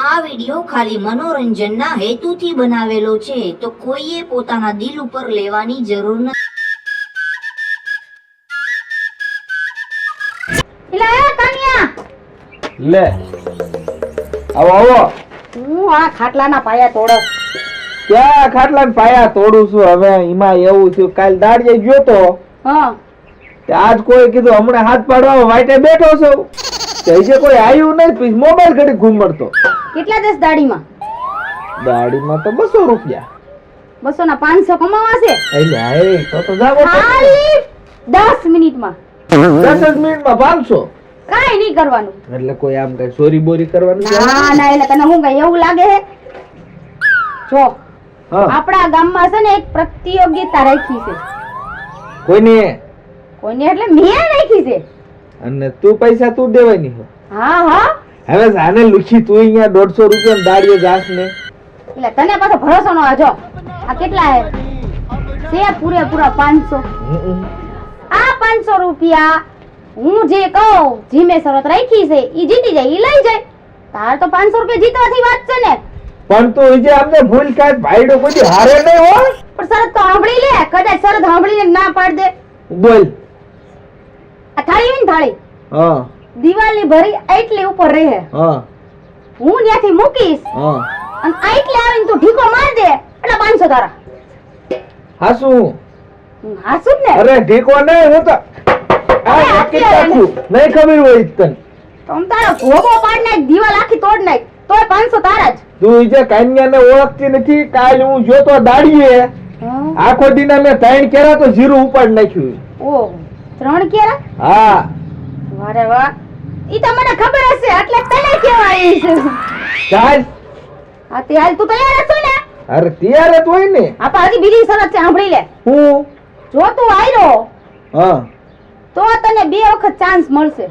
આ વિડિયો ખાલી મનોરંજનના હેતુથી બનાવેલો છે, તો કોઈએ પોતાના દિલ ઉપર લેવાની જરૂર નથી. લે આવો આવો. હું આ ખાટલાના પાયા તોડસ. ક્યાં ખાટલા પાયા તોડું છું હવે? એમાં એવું થયું, કાલ દાડિયે ગયો તો હા આજ કોઈ કીધું હમણાં હાથ પાડવા વાટે બેઠો છું, હજી કોઈ આવ્યું નહીં. પછી મોબાઈલ ઘડી ઘૂમડતો. કેટલા દસ દાડીમાં? દાડીમાં તો 200 રૂપિયા. 200 ના 500 કમાવા છે. એટલે હા તો જાવો ખાલી 10 મિનિટમાં. 10 મિનિટમાં 500. કાઈ નહીં કરવાનું. એટલે કોઈ આમ કઈ ચોરી બોરી કરવાનું છે? ના ના, એટલે તને હું કઈ એવું લાગે છે? જો હા આપણા ગામમાં છે ને એક પ્રતિયોગિતા રાખી છે. કોઈને? કોઈને એટલે મેં રાખી છે. અને તું પૈસા તું દેવાની હો? હા હા, હવે આને લુખી તું અહીંયા 150 રૂપિયા દાડીએ જાસ ને. એટલે તને પાછો ભરોસો ન હોય. જો આ કેટલા છે પૂરેપૂરા 500. આ 500 રૂપિયા હું જે કહું, જે મેં શરત રાખી છે ઈ જીતી જાય, ઈ લઈ જાય. તાર તો 500 રૂપિયા જીતવાથી વાત છે ને. પણ તું જે આપણે ભૂલ કાઢ ભાઈડો કોઈ હારે નહીં હોય. પણ શરત તો સાંભળી લે. કદાચ શરત સાંભળીને ના પાડ દે. બોલ. આ થાળી હોય ને થાળી, હા દિવાલની ભરી આટલી ઉપર રહે, હા હું ત્યાંથી મૂકીશ હા અને આટલે આવીને તું ઢીકો માર દે એટલે 500 તારા. હાસુ? હાસું જ ને. અરે ઢીકો નહીં, હું તો આ નક્કી રાખું. નહીં ખબર હોય તને તમ તારો ભોગો પાડ નાખ, દિવાલ આખી તોડ નાખ, તોય 500 તારા જ. તું જે કાન્યાને ઓળખતી નથી. કાલ હું જોતો દાડીએ આખો દીના મેં 3 કેરા તો જીરું ઉપાડ નાખ્યું. ઓહ 3 કેરા? હા વારે વાહ, ઈ તો મને ખબર હશે એટલે તને કહેવાય છે. ચાલ. હા તે હાલ તું તૈયાર હસો ને? અરે તૈયાર જ હોય ને. આપા હજી બીજી શરત છે, સાંભળી લે. હું? જો તું આયરો હા તો તને 2 વખત ચાન્સ મળશે.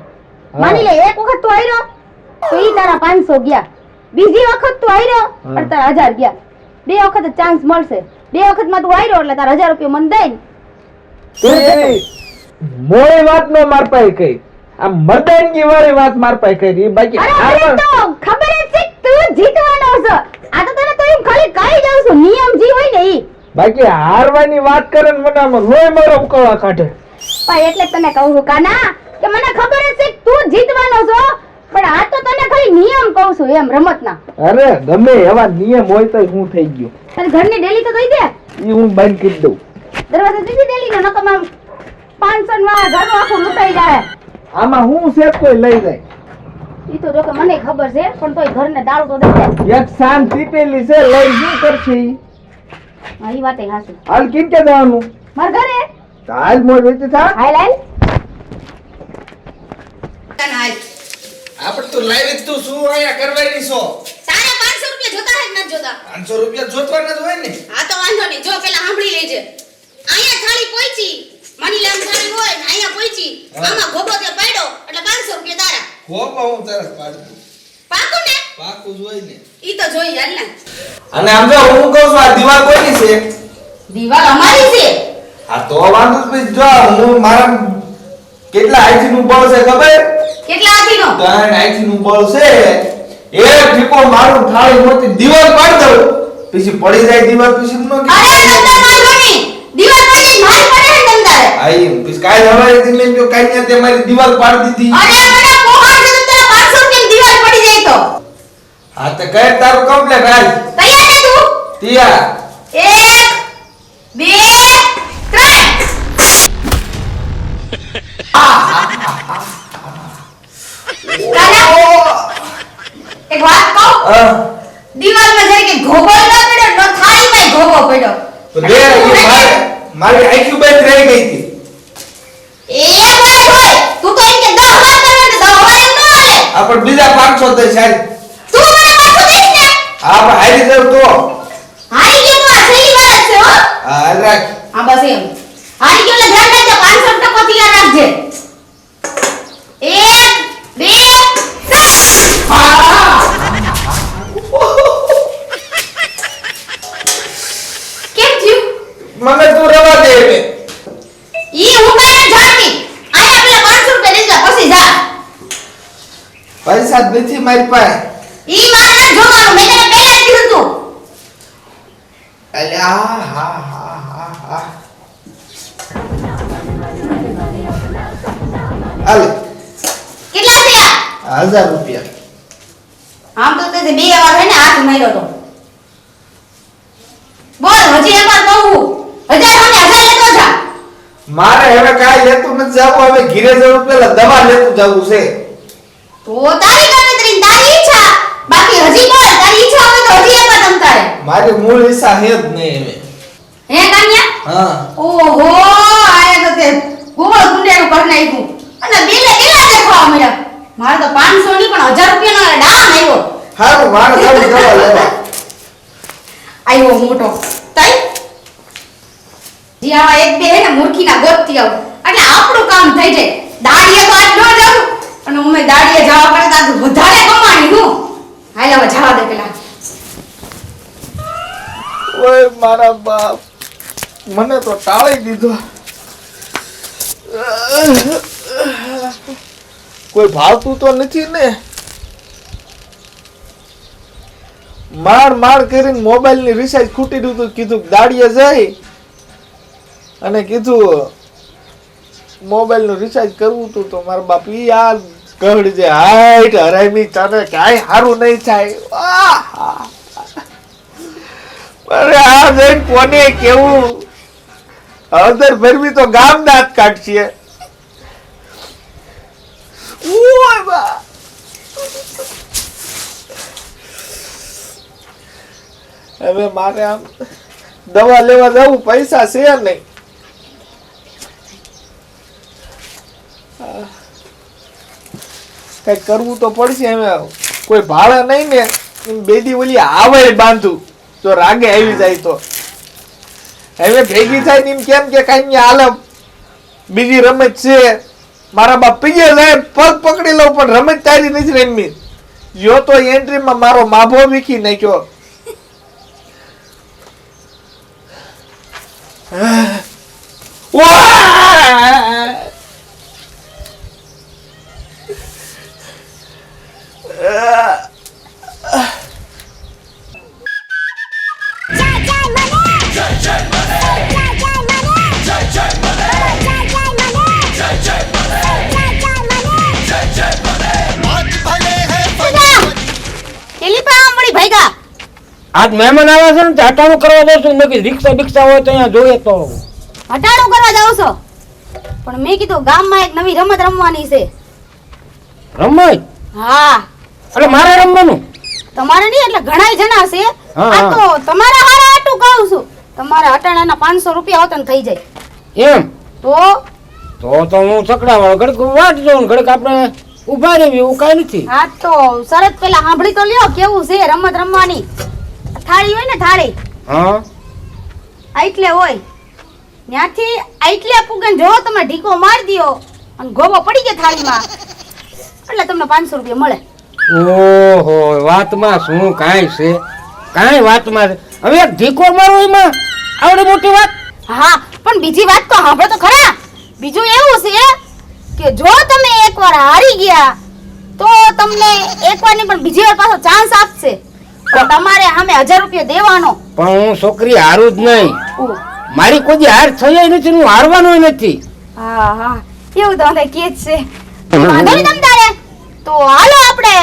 માની લે એક વખત તું આયરો તો ઈ તારા 500 ગયા, બીજી વખત તું આયરો એટલે તારા 1000 ગયા. 2 વખત ચાન્સ મળશે. 2 વખતમાં તું આયરો એટલે તારા 1000 રૂપિયા મને દઈ. તું મોય વાત નો માર પાઈ કઈ, આ મર્દાનગી વાળી વાત માર પાઈ કરી. બાકી અરે મને તો ખબર જ છે તું જીતવાનો છે. આ તો તને તો એમ ખાલી કહી દઉં છું, નિયમ જી હોય ને ઈ. બાકી હારવાની વાત કરે ને મને આમાં લોહી મારો ઉકળવા કાઢે. પણ એટલે તને કહું છું કાના કે મને ખબર જ છે તું જીતવાનો છો, પણ આ તો તને ખાલી નિયમ કહું છું એમ રમતના. અરે ગમે એવા નિયમ હોય તો હું થઈ ગયો. તારી ઘરની ડેલી તો દઈ દે. ઈ હું બંધ કરી દઉં. દરવાજા દીધી ડેલી નો નકમ 500 માં ઘરનું આખું લૂંટાઈ જાય. આમાં હું છે કોઈ લઈ જાય. ઈ તો જો કે મને ખબર છે, પણ તોય ઘરને દારૂ તો દઈ દે. એક શાંત પીપેલી છે, લઈ શું કરશે ઈ? હા ઈ વાતે હાચું. હાલ કિન કે જવાનું? માર ઘરે હાલ મોર વેચી થા. હાલ હાલ. આપણે તો લાઈવ તું શું આયા કરવાની છો? તારે 500 રૂપિયા જોતા હે કે ન જોતા? 500 રૂપિયા જોતવાના જ હોય ને. હા તો વાંધો નહીં, જો પેલા સાંભળી લેજે. અહીંયા થાળી પહોંચી, મનીલામ થાળી હોય ને અહીંયા પહોંચી, આમાં ગોબો તે પાડ્યો એટલે 500 રૂપિયા તારા. હોપ હું તરત પાડી દઉં. પાકું ને? પાકું જ હોય ને. ઈ તો જોઈ હાલ ને. અને આમ જો હું કહું છું આ દીવાલ કોની છે? દીવાલ અમારી છે. આ તો વાંધો જ પછી જો હું મારા કેટલા આઈથી નું બળ છે ખબર? કેટલા આથીનો? 3 આઈથી નું બળ છે. એક ઠીકો મારું થાળી મોટી દીવાલ પાડી દઉં, પછી પડી જાય દીવાલ પછી નો કે અરે દંડા મારી ગણી. દીવાલ પડી મારી પડે હે દંડા. આઈ પછી કાલ હવારે દિને જો કાઈ તે મારી દીવાલ પાડી દીધી. અરે મને પોહાડ છે તો તારા 500 રૂપિયા દીવાલ પડી જાય તો. હા તો કઈ તારું કમ્પ્લીટ હાલ. તૈયાર ને તું? તૈયાર. 1 2 3 એક વાત કહું, દીવાલમાં જઈ કે ઘોઘો ન પડ્યો ન થાળીમાં ઘોઘો પડ્યો તો બે મારી આઈક્યુ બંધ રહી ગઈ હતી. એ હોય તું તો એમ કે 10 વાર કરવે તો 10 વાર એમ ન હાલે. આપણ બીજા 500 દે સારી. તું મને પાછું દઈશ ને? આપ હારી જાવ તો હારી ગયો તો આ છેલ્લી વાર જ છે હો. હાલ રાખ. હા બસ એમ હારી ગયો એટલે ધ્યાન રાખજે, 500 ટકો તૈયાર રાખજે. 1 2 કેમ થયું? મને તું રવા દે હવે. ઈ હું કઈ જાતી. આયા પેલા 500 રૂપિયા દેજે પછી જા. પૈસા જ નથી મારી પાસે. ઈ મારે જોતા અલ્યા હા હા હા હા હાલે કેટલા થયા 1000 રૂપિયા. આમ તો તે બે વાર હે ને હાથ માર્યો તો બોલ હજી એક વાર કહું 1000 મને 1000 લેતો જા. મારે હવે કાઈ લેતું નથી જાવું, હવે ઘીરે જવું પેલા દવા લેતું જવું છે. તો તારી ગણતરી તારી ઈચ્છા, બાકી હજી બોલ તારી ઈચ્છા હોય તો હજી એક વાર તમ તારે. મારી મૂળ ઈચ્છા હે જ નહીં હવે. હે કાન્યા હા ઓહો આયા તો તે ગોળ ગુંડેનું કરી નાખ્યું અને બિલે કેટલા દેખાવા મળ્યા. મારે તો 500 ની પણ 1000 રૂપિયાનો ડામ આવ્યો. હારું મારે જવું દવા લેવા. આવ્યો મોટો તઈ જ્યાં એક બે હે ને મૂર્ખીના ગોતતી આવ એટલે આપણું કામ થઈ જાય. દાડીએ તો આજ ન જાવ અને અમે દાડીએ જવા કરતા તો વધારે કમાણી નું. હાલ હવે જવા દે પેલા. ઓય મારા બાપ, મને તો ટાળી દીધો. કોઈ ભાવતું તો નથી ને. માર કરીને મોબાઈલ ની રિચાર્જ ખૂટી દીધું હતું. કીધું દાડીએ જઈ અને કીધું મોબાઈલ નું રિચાર્જ કરવું હતું તો મારા બાપ ઈ આ ગહડ જે હાઈટ હરામી તને કાંઈ સારું નહીં થાય. અરે આ જઈને કોને કેવું, અદર ભરવી તો ગામ દાંત કાઢશે. ઓય બા, હવે મારે આમ દવા લેવા જવું, પૈસા છે નહીં. કઈ કરવું તો પડશે. હવે કોઈ ભાડે નહીં ને બેદી ઓલી આવે બાંધું તો રાગે આવી જાય તો. હવે ભેગી થાય ને એમ કેમ કે કઈ હાલે બીજી રમત છે. મારા બાપ પીએ જાય પગ પકડી લઉં પણ રમત તારી નથી રમી. જો તો એન્ટ્રીમાં મારો માભો વીખી નાખ્યો. આજ મહેમાન આવ્યા છે ને તો હટાણું કરવા દઉં છું. નક્કી રિક્ષા બિક્ષા હોય તો અહીંયા જોઈએ તો. હટાણું કરવા જાવ છો પણ મેં કીધું ગામમાં એક નવી રમત રમવાની છે. રમત? હા એટલે મારે રમવાનું? તમારે નહીં એટલે ઘણાય જણા છે. હા, આ હા. તો તમારા હારા આટું કહું છું. તમારા હટાણાના 500 રૂપિયા હોત ને થઈ જાય. એમ તો તો હું ચકડાવાળો ઘડીક વાટ જોઉં, ઘડીક આપણે ઊભા રહેવી એવું કાંઈ નથી. હા તો શરત પેલા સાંભળી તો લ્યો કેવું છે રમત રમવાની. થાળી હોય ને થાળી હા આટલે હોય ત્યાંથી આટલે પૂગન જો તમે ઢીકો મારી દ્યો અને ગોબો પડી ગયો થાળીમાં એટલે તમને 500 રૂપિયા મળે. ઓહો, વાતમાં શું કાંઈ છે? કાંઈ વાતમાં છે. હવે એક ઢીકો મારો એમાં આવડી મોટી વાત? હા પણ બીજી વાત તો સાંભળો તો ખરા. બીજું એવું છે કે જો તમે એકવાર હારી ગયા તો તમને એકવાર નહીં પણ બીજી વાર પાછો ચાન્સ આપશે. પણ તમારે સામે 1000 રૂપિયા દેવાનો. પણ હું છોકરી હારું જ નહીં. મારી કોઈ હાર થઈ નથી, હું હારવાનો નથી. હા હા એવું તો મને કે જ છે. વાંધો નહીં તમ તારે તો હાલો આપણે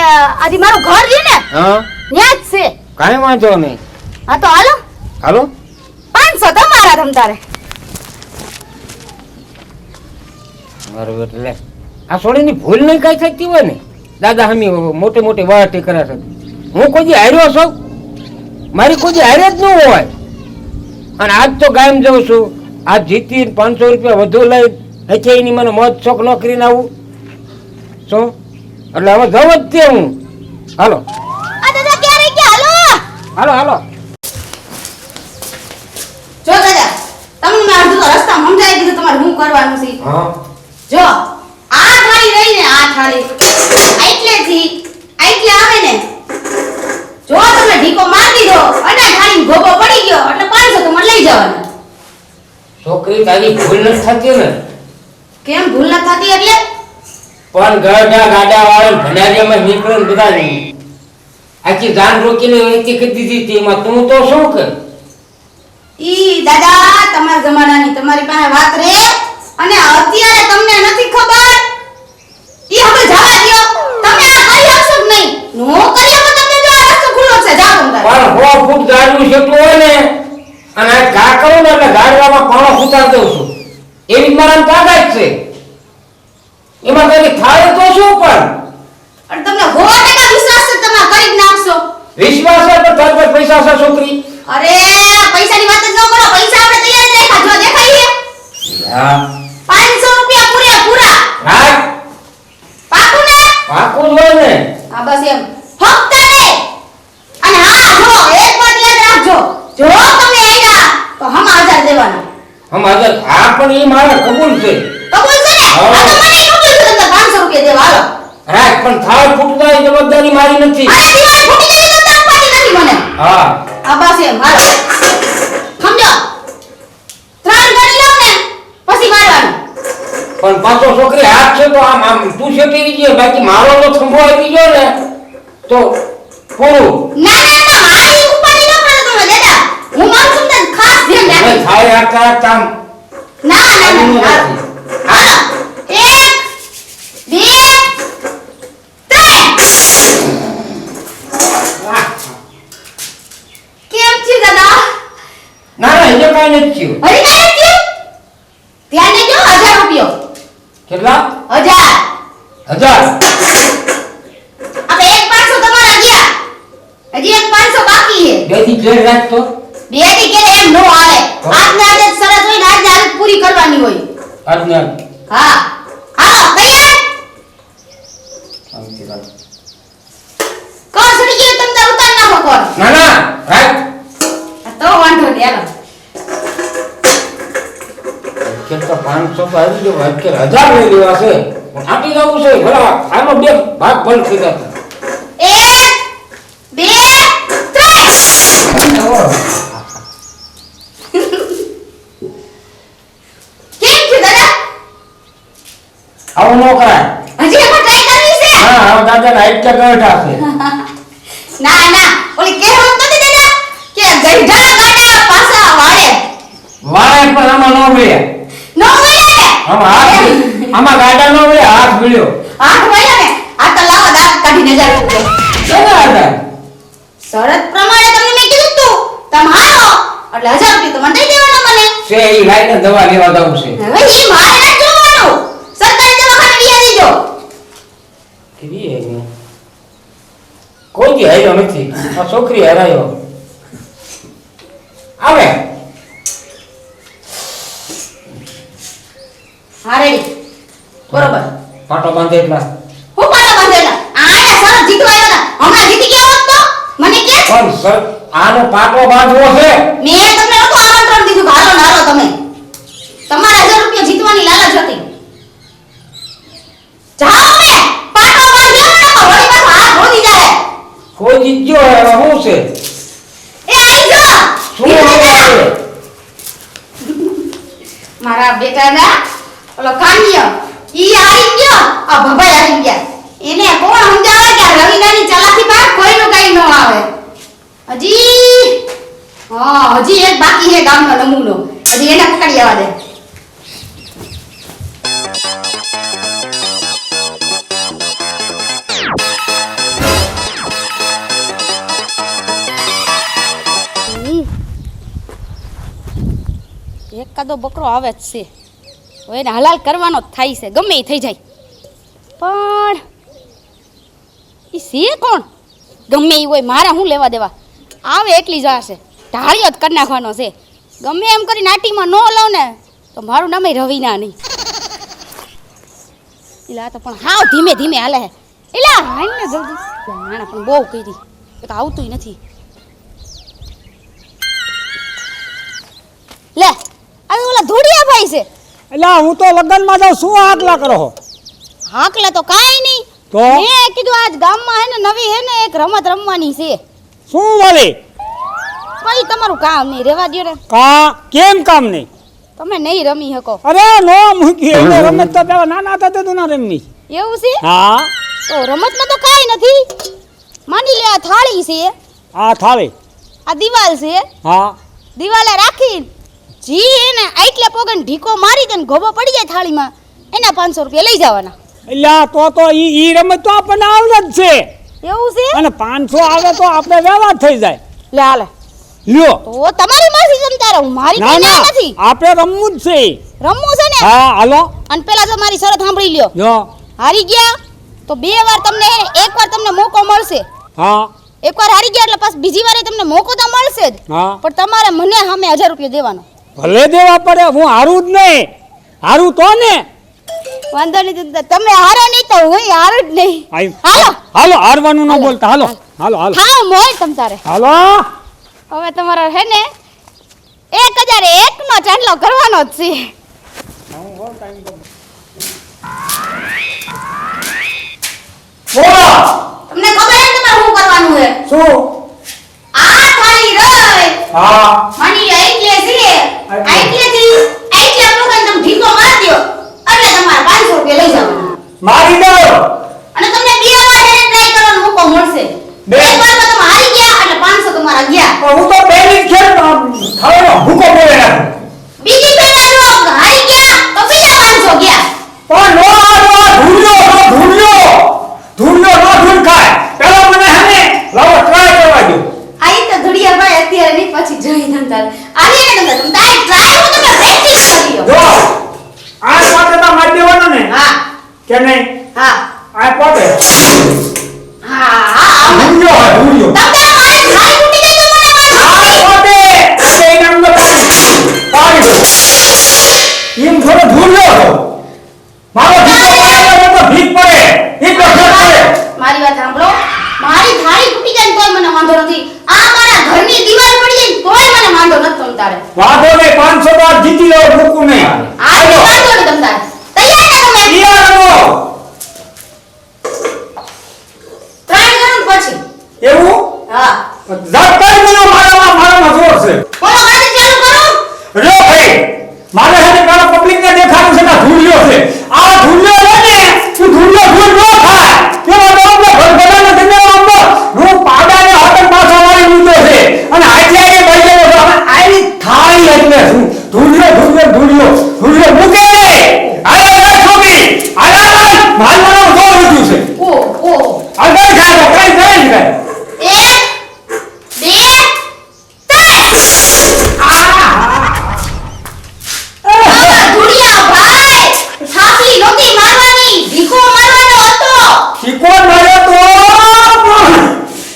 આજે મારું ઘર છે ને હા ત્યાં જ છે. કાંઈ વાંધો નહીં. હા તો હાલો હાલો 500 તમારા તમ તારે. બરોબર. એટલે આ છોડીની ભૂલ નહીં કાંઈ થતી હોય ને દાદા હમી મોટી મોટી વાટી કરે છે. હું કોઈ હાર્યો છું? મારી કોઈ હારે જ ન હોય. અને આજ તો ગામ જાઉં છું, આજ જીતી 500 રૂપિયા વધુ લઈ હશે એની મને મોજ શોખ ન કરીને આવું શું? એટલે હવે જવું જ તે હું. હાલો આ દાદા ક્યારે ગયા? હાલો હાલો હાલો. જો દાદા તમને મેં અડધું તો રસ્તા સમજાવી દીધું તમારે શું કરવાનું છે. હા જો આ થાળી રહી ને આ થાળી આટલેથી આટલે આવે ને જો તમે ઢીકો મારી દીધો અને થાળી ગોબો પડી ગયો એટલે 500 તમારે લઈ જવાના. છોકરી તારી ભૂલ નથી થતી ને? કેમ ભૂલ ન થતી એટલે? પણ ઘરના ગાડા વાળા ભંડારીયામાં નીકળે ને બધા આખી જાન રોકીને વેચી કરી દીધી હતી. એમાં તું તો શું કર? ઈ દાદા તમારા જમાનાની તમારી પાસે વાત રે અને અત્યારે તમને નથી ખબર ઈ હવે જવા દ્યો તમે આ કરી શકશો જ નહીં નો કરી શકો તમને જો આ રસ્તો ખુલ્લો છે જાઓ અંદર પણ 100 ફૂટ ગાડવું શેકલું હોય ને અને આ ઘા કરું ને એટલે ગાડવામાં પાણો ફૂટા દઉં છું એવી મારા તાકાત છે એમાં કઈ થાય તો શું પણ અને તમને 100% વિશ્વાસ છે તમે આ કરી જ નાખશો વિશ્વાસ છે તો તાર પાસે પૈસા છે છોકરી અરે પૈસાની વાત જ ન કરો પૈસા આપણે તૈયાર જ રાખ્યા જો દેખાય છે હા 500 રૂપિયા પૂરેપૂરા રાખ પાકું ને પાકું જ હોય ને હા બસ એમ ફક્ત ને અને હા જો એક વાત યાદ રાખજો જો તમે આયા તો હમ 1000 દેવાના હમ હાજર આ પણ એ મારા કબૂલ છે કબૂલ છે ને હા. આ તો મને કબૂલ છે તમને 500 રૂપિયા દેવા હાલો રાખ પણ થાળ ફૂટતા એ જવાબદારી મારી નથી અરે દિવાળી ફૂટી જાય તો આપવાની નથી મને હા આ બસ એમ હાલો સમજો 3 ગણી લો ને પછી મારવાનું પણ પાછો છોકરી હાથ છે તો આમ તું શેકી ગઈ બાકી મારો તો થંભો આવી ગયો ને તો પૂરું ના ના ના મારી ઉપાડી ન કરો તમે દાદા હું મારું તમને ખાસ ધ્યાન હવે રાખીશ થાય રાખતા રાખતા આમ ના ના આનું ના નથી. હાલો 1 2 કેમ છે દાદા ના ના એને કાંઈ નથી થયું હરી કાંઈ નથી ધ્યાન દેજો 1000 રૂપિયો કેટલા 1000 1000 આપણે એક 500 તમારા ગયા હજી એક 500 બાકી છે બે થી ઘેર રાખતો બે થી કે એમ નો આવે આજને આજે જ શરત હોય ને આજને આજે જ પૂરી કરવાની હોય આજના હા હાલો તૈયાર આમથી રાખ. કોણ સડી ગયું તમે તાર ઉતાર નાખો કોણ ના ના રાખ આ તો વાંધો નહીં હાલો કેટલા 500 તો આવી ગયો વાત કે 1000 લઈ લેવા છે આટી જવું છે ભલા આનો બે ભાગ ભલ થઈ જતા 1 2 3 કેમ છે દાદા આવું ન કરાય હજી એમાં ટ્રાય કરવી છે હા હા દાદા હાઈટ કે ગઢા છે ના ના ઓલી કહેવત નથી દાદા કે ગઈઢા કાટા પાસા વાળે વાય પણ આમાં ન મળ્યા નો મળે આમાં હાથ આમાં ગાડા ન મળ્યા હાથ મળ્યો આઠ મળ્યો ને આ તો લાવો દાંત કાઢીને જાય કેના હતા શરત પ્રમાણે તમને મેં કીધું તું તમે હારો એટલે 1000 રૂપિયા તો મને દઈ દેવાના મને છે ઈ લાઈને દવા લેવા જવું છે હવે ઈ મારે ના જોવાનું સરકારી દવાખાને વિયા દીજો કેવી હે ને કોઈ દી હાર્યો નથી આ છોકરી હરાયો આવે હા રેડી બરોબર પાટો બાંધે એટલા હું પાછા બાંધેલા આને શરત જીતવા આવ્યા હતા હમણાં જીતી ગયા હોત તો મને કે પણ સર આનો પાટો બાંધવો છે મેં તમને નતો આમંત્રણ દીધું કે હાલો ને હાલો તમે તમારે 1000 રૂપિયા જીતવાની લાલચ હતી જાઓ ને પાટો બાંધ્યો ને તો વળી પાછો હાથ ધોઈ જાય કોઈ જીત્યો હે હવે શું છે એ આઈ જા શું આવે મારા બેટાના ઓલો કાનિયો ઈ હારી ગયો આ ભભાઈ હારી ગયા એને કોણ સમજાવે કે આ રવિનાની ચાલાકી બહાર કોઈનું કઈ ન આવે હજી એક બાકી છે ગામનો નમૂનો હજી એને પકડી આવવા દે એકાદો બકરો આવે જ છે હવે એને હલાલ કરવાનો જ થાય છે ગમે એ થઈ જાય પણ એ છે કોણ ગમે એ હોય મારા શું લેવા દેવા આવે એટલી જ હશે ઢાળિયો જ કરી નાખવાનો છે ગમે એમ કરી નાટીમાં ન લઉં ને તો મારું નામ રવિના નહીં એટલે આ તો પણ હાવ ધીમે ધીમે હાલે હે એટલે હાલ ને જલ્દી નાના પણ બહુ કરી એક આવતું નથી લે આ ઓલા ધોડિયા ભાઈ છે એટલે હું તો લગ્નમાં જાઉં શું આકલા કરો છો? હાકલા તો કાંઈ નહીં તો? મેં કીધું આજ ગામમાં હે ને નવી હે ને એક રમત રમવાની છે શું વાલી ભાઈ તમારું કામ નહીં રેવા દ્યો ને કા કેમ કામ નહીં? તમે નહીં રમી શકો અરે નો મૂકી એને રમત તો પેલા નાના હતા તો ના રમી. એવું છે હા તો રમતમાં તો કાંઈ નથી માની લે આ થાળી છે આ થાળી આ દિવાલ છે હા દિવાલે રાખી જી એને આટલે પોગન ઢીકો મારી દે ને ગોબો પડી જાય થાળીમાં એના 500 રૂપિયા લઈ જવાના. એટલે તો ઈ રમત તો આપણને આવડે જ છે એવું છે? અને 500 આવે તો આપણે વ્યવહાર થઈ જાય. લે હાલે લ્યો તો તમારી મરજી તમ તારે, હું મારી ના કઈ ના ના નથી. આપણે રમવું જ છે. રમવું છે ને? હા હાલો અને પેલા તો મારી શરત સાંભળી લ્યો. જો હારી ગયા તો 2 વાર તમને એકવાર તમને મોકો મળશે. હા એકવાર હારી ગયા એટલે પાછું બીજી વારે તમને મોકો તો મળશે જ. હા પણ તમારે મને સામે 1000 રૂપિયા દેવાનો. ભલે દેવા પડે, હું હારું જ નહીં. હારું તો ને વાંધો નહીં, તમે હારો નહીં તો હું હારું જ નહીં. આઈ. હાલો હાલો હારવાનું ન બોલતા. હાલો હાલો હાલો હા મોય તમ તારે. હાલો હવે તમારો હે ને 1001 નો ચાંદલો કરવાનો જ છે. બોલો તમને ખબર હે તમારે શું કરવાનું હે? શું? આ થાળી રહી હા માની લો એટલે છે એટલેથી એટલે પોગન તમે ઢીકો માર દો એટલે તમારે 500 રૂપિયા લઈ જવાના. મારી દો. અને તમને 2 વાર એને ટ્રાય કરવાનો મોકો મળશે. બે. એક વાર તો તમે હારી ગયા એટલે 500 તમારા ગયા. હું તો પહેલી જ ખેલ ખાવાનો ભૂકો બોલે નાખું. બીજી પેલા જો હારી ગયા તો બીજા 500 ગયા. પણ નો ધૂળ્યો નો ધૂળ ખાય. પેલા મને હને લાવો ટ્રાય કરવા દો. આઈ તો ધુડિયા ભાઈ અત્યારે નહીં પછી જોઈ તમ તારે. આલી ને તમે તારે ટ્રાય હું તમે પ્રેક્ટિસ કરી લો. જો આ પોતે તો મારી દેવાનો ને હા કે નહીં? હા આ પોતે હા ધૂળ્યો તમ તારે મારે થાળી તૂટી ગઈ તો મને આ વાંધો પોતે આ ઇનામ નો પાડી દો. એમ થોડો ધૂળ્યો હતો. મારો ઢીકો પાડે તો ભીખ પડે. ઈ તો ફેર પડે. મારી વાત સાંભળો, મારી થાળી તૂટી જાય ને તોય મને વાંધો નથી. આ મારા ઘરની દીવાલ પડી જાય ને તોય મને વાંધો નથી તમ તારે. વાંધો નહીં 500 બાર જીતી લો ભૂકું નહીં. આ વાંધો નહીં તમ તારે. તૈયાર ને તમે? ઈયાનો ટ્રાય કરો ને પછી. એવું હા ઝટકા મને મારામાં જોર છે. બોલો ગાડી ચાલુ કરો. રે ભાઈ મારે હે પેલા પબ્લિક ને દેખાડું છે કે ધૂળ્યો છે. આ ધૂળ્યો છે ને તું ધૂળ નો થાય. કેવો ડોબલો ભરભરાને તમે આંબો હું પાડાને હાથે પાછા મારી લીધો છે અને આટલે એ ભાઈ ગયો તો હવે આઈ થાળી એટલે શું ધૂળ્યો મૂકે. આયો રે છોકરી આયા મારવાનો જોર વધ્યું છે. ઓ ઓ આગળ જાય કઈ જાય ને 1 2 ધુડિયા ભાઈ થાપલી નહોતી મારવાની, ઢીકો મારવાનો હતો. શીકોણ માર્યો તો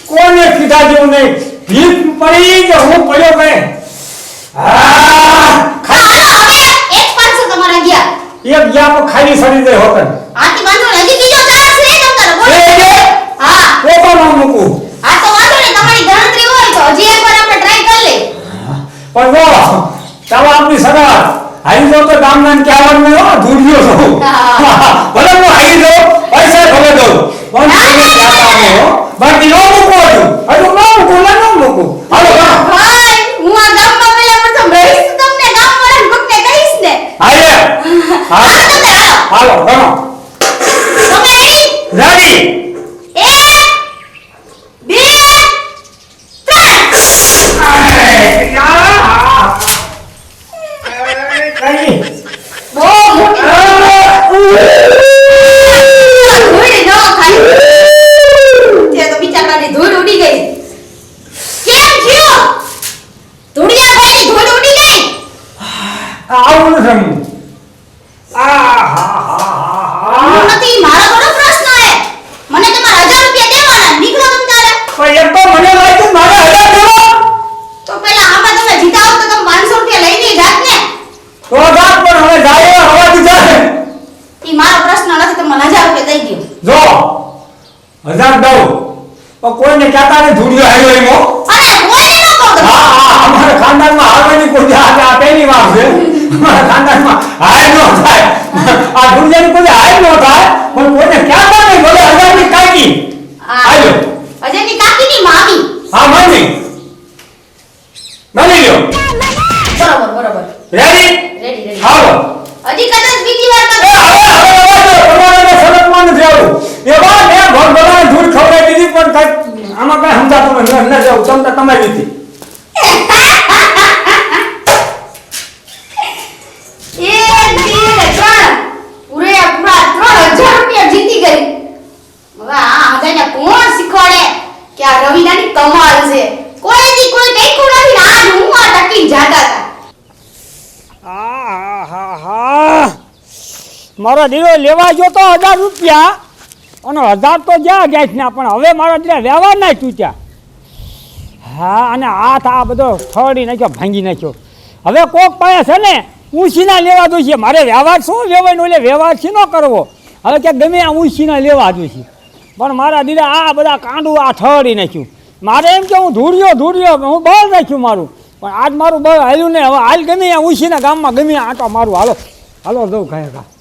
કોને કીધા જેવું નહીં. ભીખ પડી કે હું પડ્યો કઈ. હાલો હવે એક 500 તમારા ગયા. એક ગયા તો ખાલી સડી જાય હોતન. આથી વાંધો નહીં, હજી બીજો ચાન્સ છે તમારો. બોલો. હા પોતો ન મૂકું. આ તો વાંધો નહીં, તમારી ગણતરી હોય તો હજી એકવાર આપણે ટ્રાય કરી લે. પણ જો ચાલો આપની સગા હારી જાવ તો ગામના ને કહેવાનું નહીં હો ધૂળ્યો છું. ભલે હું હારી જાઉં પૈસા ભલે દઉં પણ ના, તમે ના, કહેતા નહીં હો. બાકી ન મૂકું હજુ ન મૂકું. હાલો ભાઈ હું આ ગામમાં પહેલા પ્રથમ રહીશ, તમને ગામવાળાને કોકને કહીશ ને. હાલે હાલો તમે હાલો. હાલો ગણો તમે ready? રેડી 1 2 3 બહુ મોટી ધૂળ ન ખાઈ. તે તો બિચારાની ધૂળ ઉડી ગઈ. કેમ થયું? ધૂળિયા ભાઈની ધૂળ ઉડી ગઈ. આવું નથી. આવું નથી, મારો થોડો પ્રશ્ન હે. મને તમારા 1000 રૂપિયા દેવાના, નીકળો તમ તારે. પણ એક તો મને લાગ્યું મારે 1000 દેવો. તો પેલા આમાં તમે જીતા હોત તો તમે 500 રૂપિયા લઈને જાત ને. તો જાત પણ હવે જાય હવા દીધા છે. ઈ મારો પ્રશ્ન નથી, તમે 1000 રૂપિયા દઈ જો દો. 1000 દઉં પણ કોઈને કહેતા નહીં ધૂળિયો આવ્યો એવો. અરે કોઈને ન કહો તમે. અમારા ખાનદાનમાં હારવાની કોઈ આ પહેલી વાર છે. અમારા ખાનદાનમાં હાર ન થાય. આ ધૂળિયાની કોઈ હાર ન થાય પણ કોઈને કહેતા નહીં ભલે 1000 ની કાકી. આવ્યો. અજયની કાકીની મામી. હા મમ્મી મળી લ્યો. બરોબર. Ready ready. હાલો. હજી કદાચ બીજી વાર એ તમે હવે શરતમાં નથી આવું. એવા મેં ભગવાને ધૂળ ખવડાવી દીધી પણ આમાં કઈ સમજાતું નથી. ન જાવ તમારી રીતે મારો દીરો લેવા ગયો તો 1000 રૂપિયા અને 1000 તો જ્યાં ગેસના પણ હવે મારા દીરા વ્યવહાર ના ચૂક્યા. હા અને હાથ આ બધો થડી નાખ્યો ભાંગી નાખ્યો. હવે કોક પાસે છે ને ઊંચીના લેવા દો છે. મારે વ્યવહાર શું વ્યવહાર નો વ્યવહાર છે ન કરવો. હવે ક્યાંક ગમે આ ઊંચીના લેવા દો છે પણ મારા દીરા આ બધા કાંડું આ થડી નાખ્યું. મારે એમ કે હું ધૂળ્યો હું બળ નાખ્યું મારું પણ આજ મારું બળ હાલ્યું ને. હવે હાલ ગમે આ ઊંચીના ગામમાં ગમે આંટો મારું હાલો જવું કહે